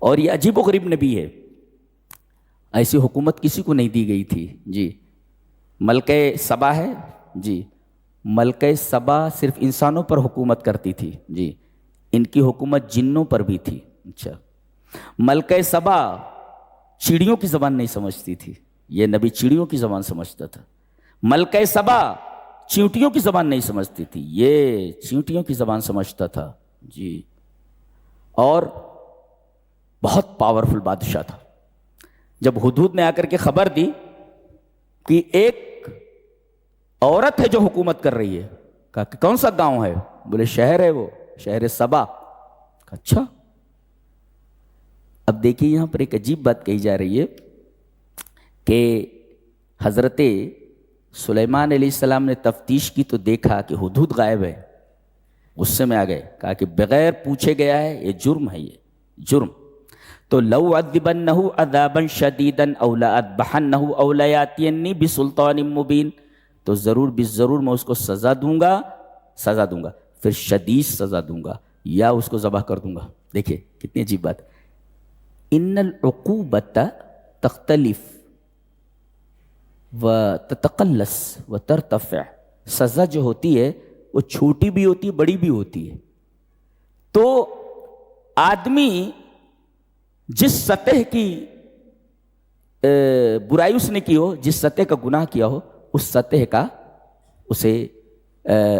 اور یہ عجیب و غریب نبی ہے، ایسی حکومت کسی کو نہیں دی گئی تھی جی۔ ملکہ سبا ہے جی، ملکہ سبا صرف انسانوں پر حکومت کرتی تھی جی، ان کی حکومت جنوں پر بھی تھی۔ اچھا، ملکہ سبا چڑیوں کی زبان نہیں سمجھتی تھی، یہ نبی چڑیوں کی زبان سمجھتا تھا۔ ملکہ سبا چیونٹیوں کی زبان نہیں سمجھتی تھی، یہ چیونٹیوں کی زبان سمجھتا تھا جی، اور بہت پاورفل بادشاہ تھا۔ جب ہدہد نے آ کر کے خبر دی کہ ایک عورت ہے جو حکومت کر رہی ہے، کہا کہ کون سا گاؤں ہے؟ بولے شہر ہے، وہ شہر سبا۔ کہا اچھا۔ اب دیکھیے یہاں پر ایک عجیب بات کہی جا رہی ہے کہ حضرت سلیمان علیہ السلام نے تفتیش کی تو دیکھا کہ ہدہد غائب ہے، غصے میں آ گئے، کہا کہ بغیر پوچھے گیا ہے، یہ جرم ہے، یہ جرم۔ تو لو عذبنہ عذابا شدیدا او لاذبحنہ او لیاتینی بسلطان مبین، تو ضرور بالضرور میں اس کو سزا دوں گا، پھر شدید سزا دوں گا، یا اس کو ذبح کر دوں گا۔ دیکھیں کتنی عجیب بات۔ ان العقوبۃ تختلف وتتقلص وترتفع، سزا جو ہوتی ہے وہ چھوٹی بھی ہوتی ہے، بڑی بھی ہوتی ہے۔ تو آدمی جس سطح کی برائی اس نے کی ہو، جس سطح کا گناہ کیا ہو، اس سطح کا اسے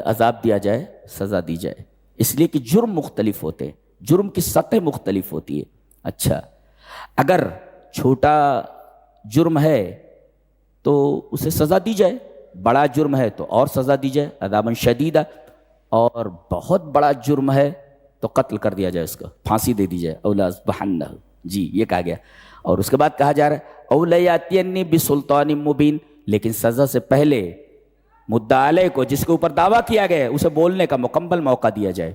عذاب دیا جائے، سزا دی جائے، اس لیے کہ جرم مختلف ہوتے ہیں، جرم کی سطح مختلف ہوتی ہے۔ اچھا، اگر چھوٹا جرم ہے تو اسے سزا دی جائے، بڑا جرم ہے تو اور سزا دی جائے، عذاباً شدیدہ، اور بہت بڑا جرم ہے تو قتل کر دیا جائے، اس کو پھانسی دے دی جائے، او لاذبحنہ، جی یہ کہا گیا۔ اور اس کے بعد کہا جا رہا ہے او لیاتینی بسلطان مبین، لیکن سزا سے پہلے مدعا علیہ کو، جس کے اوپر دعویٰ کیا گیا ہے، اسے بولنے کا مکمل موقع دیا جائے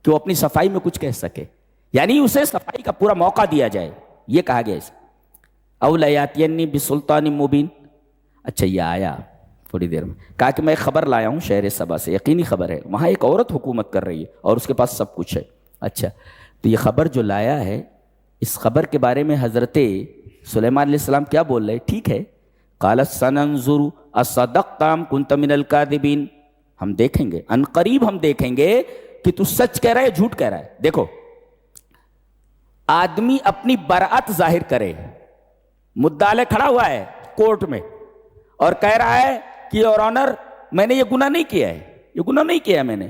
کہ وہ اپنی صفائی میں کچھ کہہ سکے، یعنی اسے صفائی کا پورا موقع دیا جائے، یہ کہا گیا اسے او لیاتینی بسلطان مبین۔ اچھا، یہ آیا تھوڑی دیر میں، کہا کہ میں خبر لایا ہوں شہر سبا سے، یقینی خبر ہے، وہاں ایک عورت حکومت کر رہی ہے اور اس کے پاس سب کچھ ہے۔ اچھا، تو یہ خبر جو لایا ہے، اس خبر کے بارے میں حضرت سلیمان علیہ السلام کیا بول رہے؟ ٹھیک ہے، قال سننظر اصدقت ام کنت من الکاذبین، ہم دیکھیں گے، ان قریب ہم دیکھیں گے کہ تو سچ کہہ رہا ہے جھوٹ کہہ رہا ہے۔ دیکھو، آدمی اپنی برأت ظاہر کرے، مدعا علیہ کھڑا ہوا ہے کورٹ میں اور کہہ رہا ہے کہ یور آنر میں نے یہ گناہ نہیں کیا ہے، یہ گناہ نہیں کیا ہے میں نے،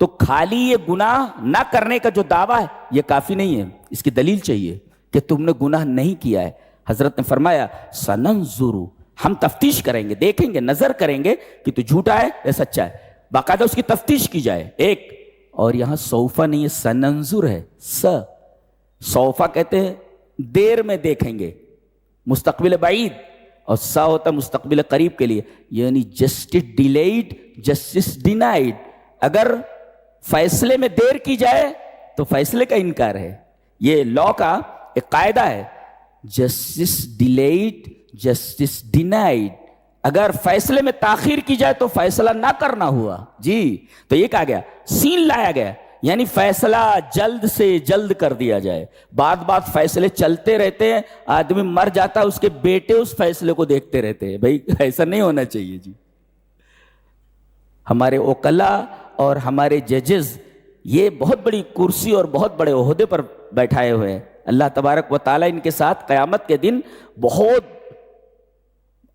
تو خالی یہ گناہ نہ کرنے کا جو دعویٰ ہے یہ کافی نہیں ہے، اس کی دلیل چاہیے کہ تم نے گناہ نہیں کیا ہے۔ حضرت نے فرمایا سننظر، ہم تفتیش کریں گے، دیکھیں گے، نظر کریں گے کہ تو جھوٹا ہے یا سچا ہے، باقاعدہ اس کی تفتیش کی جائے۔ ایک اور یہاں سوفا نہیں ہے، سننظر ہے، سوفا کہتے ہیں دیر میں دیکھیں گے، مستقبل بعید، اور سا ہوتا مستقبل قریب کے لیے، یعنی جسٹس ڈیلیڈ جسٹس ڈینائڈ، اگر فیصلے میں دیر کی جائے تو فیصلے کا انکار ہے، یہ لا کا ایک قاعدہ ہے، جسٹس ڈیلیڈ جسٹس ڈینائڈ، اگر فیصلے میں تاخیر کی جائے تو فیصلہ نہ کرنا ہوا جی۔ تو یہ کہا گیا، سین لایا گیا، یعنی فیصلہ جلد سے جلد کر دیا جائے۔ بعد فیصلے چلتے رہتے ہیں، آدمی مر جاتا ہے، اس کے بیٹے اس فیصلے کو دیکھتے رہتے ہیں، بھائی ایسا نہیں ہونا چاہیے جی۔ ہمارے وکلا اور ہمارے ججز یہ بہت بڑی کرسی اور بہت بڑے عہدے پر بیٹھائے ہوئے ہیں، اللہ تبارک و تعالیٰ ان کے ساتھ قیامت کے دن بہت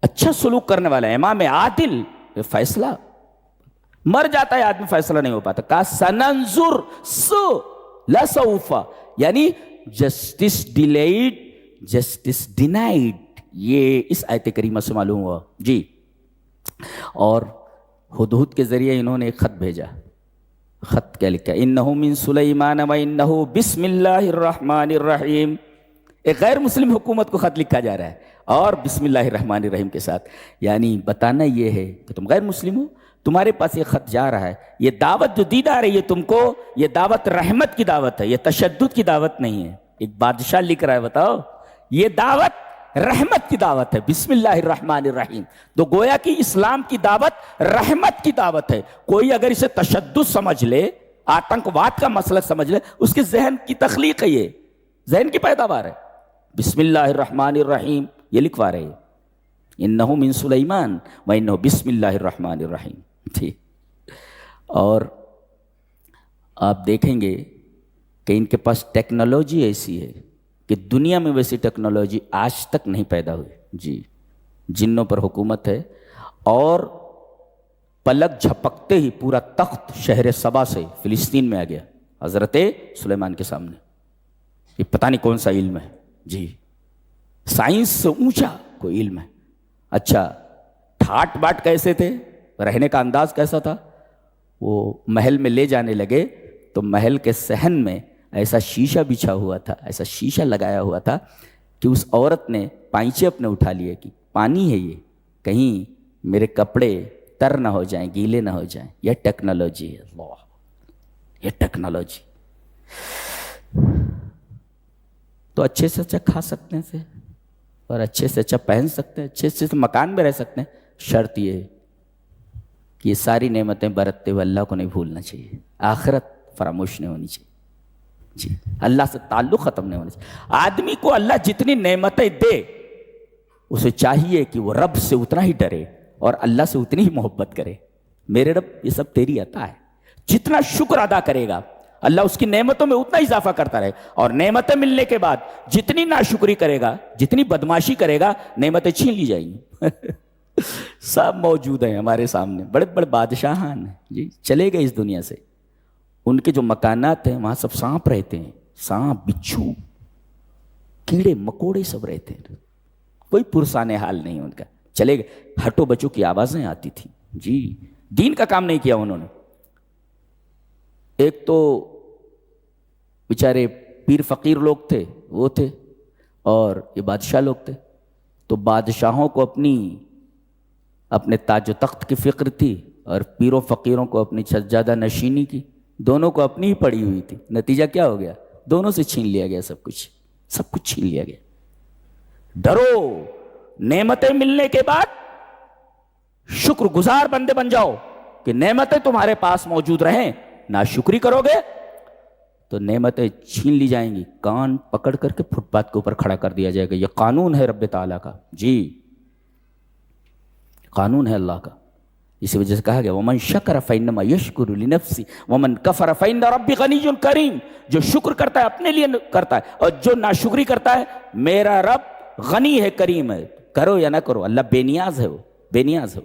اچھا سلوک کرنے والا ہے، امام عادل، فیصلہ مر جاتا ہے آدمی، فیصلہ نہیں ہو پاتا، کہا سننظر لا سوفا، یعنی جسٹس ڈیلیڈ جسٹس ڈینائڈ، یہ اس آیت کریمہ سے معلوم ہوا جی۔ اور ہدہد کے ذریعے انہوں نے ایک خط بھیجا، خط کیا لکھا؟ انہو من سلیمان و انہو بسم اللہ الرحمن الرحیم، ایک غیر مسلم حکومت کو خط لکھا جا رہا ہے اور بسم اللہ الرحمن الرحیم کے ساتھ، یعنی بتانا یہ ہے کہ تم غیر مسلم ہو، تمہارے پاس یہ خط جا رہا ہے، یہ دعوت جو دی جا رہی ہے تم کو، یہ دعوت رحمت کی دعوت ہے، یہ تشدد کی دعوت نہیں ہے۔ ایک بادشاہ لکھ رہا ہے، بتاؤ، یہ دعوت رحمت کی دعوت ہے، بسم اللہ الرحمن الرحیم، تو گویا کہ اسلام کی دعوت رحمت کی دعوت ہے۔ کوئی اگر اسے تشدد سمجھ لے، آتنکواد کا مسئلہ سمجھ لے، اس کے ذہن کی تخلیق ہے یہ، ذہن کی پیداوار ہے. بسم اللہ الرحمن الرحیم یہ لکھوا رہے ہیں, انہو من سلیمان و انہو بسم اللہ الرحمن الرحیم. ٹھیک. اور آپ دیکھیں گے کہ ان کے پاس ٹیکنالوجی ایسی ہے کہ دنیا میں ویسی ٹیکنالوجی آج تک نہیں پیدا ہوئی. جی, جنوں پر حکومت ہے, اور پلک جھپکتے ہی پورا تخت شہر سبا سے فلسطین میں آ گیا حضرت سلیمان کے سامنے. یہ پتہ نہیں کون سا علم ہے. جی, سائنس سے اونچا کوئی علم ہے. اچھا, ٹھاٹ باٹ کیسے تھے, رہنے کا انداز کیسا تھا؟ وہ محل میں لے جانے لگے تو محل کے صحن میں ایسا شیشہ بچھا ہوا تھا, ایسا شیشہ لگایا ہوا تھا کہ اس عورت نے پائچے اپنے اٹھا لیے کہ پانی ہے یہ, کہیں میرے کپڑے تر نہ ہو جائیں, گیلے نہ ہو جائیں. یہ ٹیکنالوجی ہے. اللہ, یہ ٹیکنالوجی. تو اچھے سے اچھا کھا سکتے ہیں اور اچھے سے اچھا پہن سکتے ہیں, اچھے سے مکان میں رہ سکتے ہیں. شرط یہ ہے کہ یہ ساری نعمتیں برتتے ہوئے اللہ کو نہیں بھولنا چاہیے, آخرت فراموش نہیں ہونی چاہیے. جی, اللہ سے تعلق ختم نہیں ہونا چاہیے. آدمی کو اللہ جتنی نعمتیں دے اسے چاہیے کہ وہ رب سے اتنا ہی ڈرے اور اللہ سے اتنی ہی محبت کرے. میرے رب یہ سب تیری عطا ہے. جتنا شکر ادا کرے گا اللہ اس کی نعمتوں میں اتنا اضافہ کرتا رہے, اور نعمتیں ملنے کے بعد جتنی ناشکری کرے گا, جتنی بدماشی کرے گا, نعمتیں چھین لی جائیں گی. سب موجود ہیں ہمارے سامنے, بڑے بڑے بادشاہان ہیں جی, چلے گئے اس دنیا سے. ان کے جو مکانات ہیں وہاں سب سانپ رہتے ہیں, سانپ, بچھو, کیڑے مکوڑے سب رہتے ہیں. کوئی پرسان حال نہیں ان کا. چلے گئے. ہٹو بچوں کی آوازیں آتی تھیں. جی, دین کا کام نہیں کیا انہوں نے. ایک تو بیچارے پیر فقیر لوگ تھے, وہ تھے, اور یہ بادشاہ لوگ تھے. تو بادشاہوں کو اپنے تاج و تخت کی فکر تھی, اور پیروں فقیروں کو اپنی سجادہ نشینی کی. دونوں کو اپنی ہی پڑی ہوئی تھی. نتیجہ کیا ہو گیا؟ دونوں سے چھین لیا گیا سب کچھ, سب کچھ چھین لیا گیا. ڈرو, نعمتیں ملنے کے بعد شکر گزار بندے بن جاؤ کہ نعمتیں تمہارے پاس موجود رہیں. ناشکری کرو گے تو نعمتیں چھین لی جائیں گی. کان پکڑ کر کے فٹ پاتھ کے اوپر کھڑا کر دیا جائے گا. یہ قانون ہے رب تعالیٰ کا. جی, قانون ہے اللہ کا. اسی وجہ سے کہا گیا وَمَنْ شَكَرَ فَإِنَّمَا يَشْكُرُ لِنَفْسِهِ وَمَنْ كَفَرَ فَإِنَّ رَبِّي غَنِيٌّ كَرِيمٌ. جو شکر کرتا ہے اپنے لیے کرتا ہے, اور جو ناشکری کرتا ہے میرا رب غنی ہے, کریم ہے. کرو یا نہ کرو, اللہ بے نیاز ہے, وہ بے نیاز ہے.